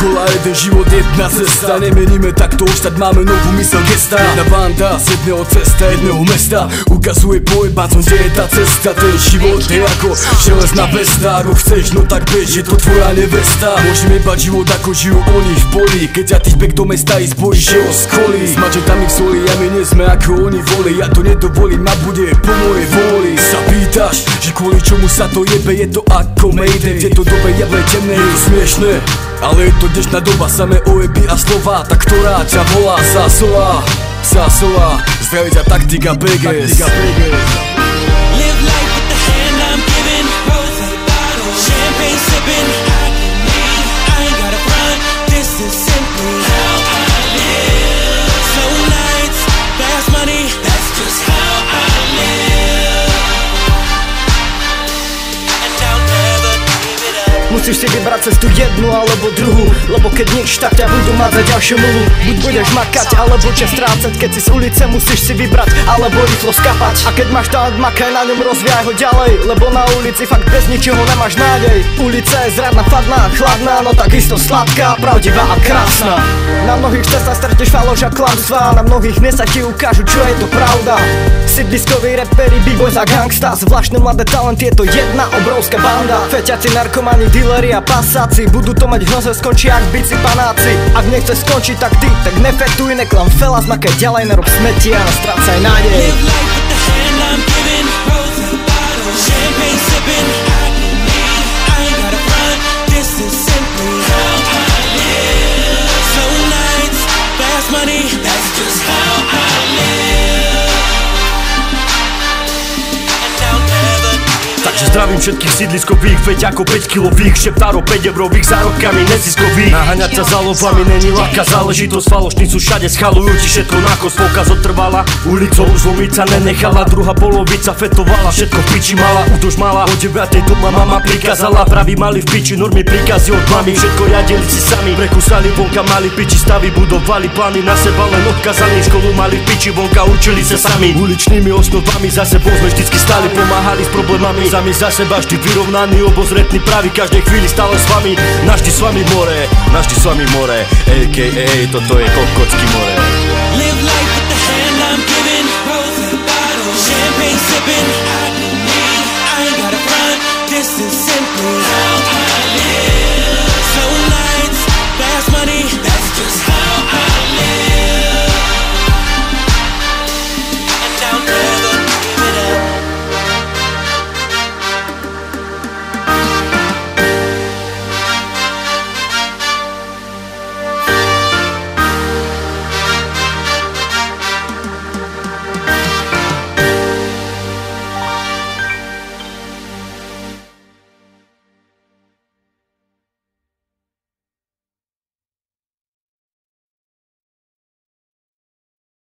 kola, jeden život, jedna cesta. Nemeníme takto už, tak máme novú mysel gesta. Jedna banda z jedného cesta, jedného mesta ukazuje pojebancom, kde je tá cesta. Ten život je ako železná vesta. Ako chceš, no tak bež, je to tvoja nevesta. Môžeme bať život ako žijú oni v poli. Keď ťa týpek do mesta ísť bojíš, že ho skolí. S mačetami v soli a my nie sme ako oni voli. Ja to nedovolím a bude po mojej vôli. Sa pýtaš, že kvôli čomu sa to jebe, je to ako Mayday. V tejto dobe je temné, je to smiešné, ale je to dnešná doba, samé ojeby a slova. Tak ktorá ťa volá, Sasova, zdraví ťa taktika BGS. Live life with the hand I'm giving, rose bottle, champagne sipping. I can leave, I ain't gotta front, this is simply how I live. Slow nights, fast money, that's just how I live. And I'll never give it up. Musíš si vybrať cestu jednu alebo druhú, lebo keď nič, tak ťa budú mať za ďalšiu mluvu. Buď budeš makať, alebo čas strácať. Keď si z ulice, musíš si vybrať, alebo rýchlo skapať. A keď máš talent, makaj na ňom, rozvíjaj ho ďalej, lebo na ulici fakt bez ničoho nemáš nádej. Ulica je zradná, fadná, chladná, no takisto sladká, pravdivá a krásna. Na mnohých cestách stretneš faloš a klamstvá, na mnohých miestach ti ukážu, čo je to pravda. Sídliskoví reperi, b-boys a gangsta, zvláštne mladé talenty, je to jedna obrovská banda. Feťaci, narkomani, dealeri a pasáci, budú to mať v noze, skončia ak bici panáci. Ak nechceš skončiť, tak ty, tak nefetuj, neklam fela, zmakaj ďalej, nerob smeti a nestrácaj nádej. Live life with the hand I'm giving, rose bottle, champagne sipping. I can leave, I ain't gotta front, this is simply how I live. Slow nights, fast money, that's just how I live. And I'll never give it up. Takže zdravím všetkých sídliskových, veď ako 5 kilových šeptárov 5 eurových zárobkami neziskových. Naháňať sa za lovami není ľahká záležitosť, falošní sú všade, schalujú ti všetko na kost. Polka zotrvala, ulicou zlomiť sa nenechala, druhá polovica fetovala, všetko v piči mala, už mala. O 9 doma mama prikázala, praví mali v piči, normy príkazy od mami, všetko riadili si sami. Prekusali vonka, mali v piči stavy, budovali plány na seba, len odkazaní. Školu mali v piči, vonka učili sa sami. Uličnými osnovami za sebou sme vždycky stáli, pomáhali s problémami. Sami za seba vždy vyrovnaný, obozretný, pravý, každej chvíli stále s vami. Navždy s vami more, navždy s vami more, a.k.a. toto je Kokocký more. Live life with the hand I'm giving, rose bottle, champagne sipping. I can leave, I ain't gotta front, this is simply how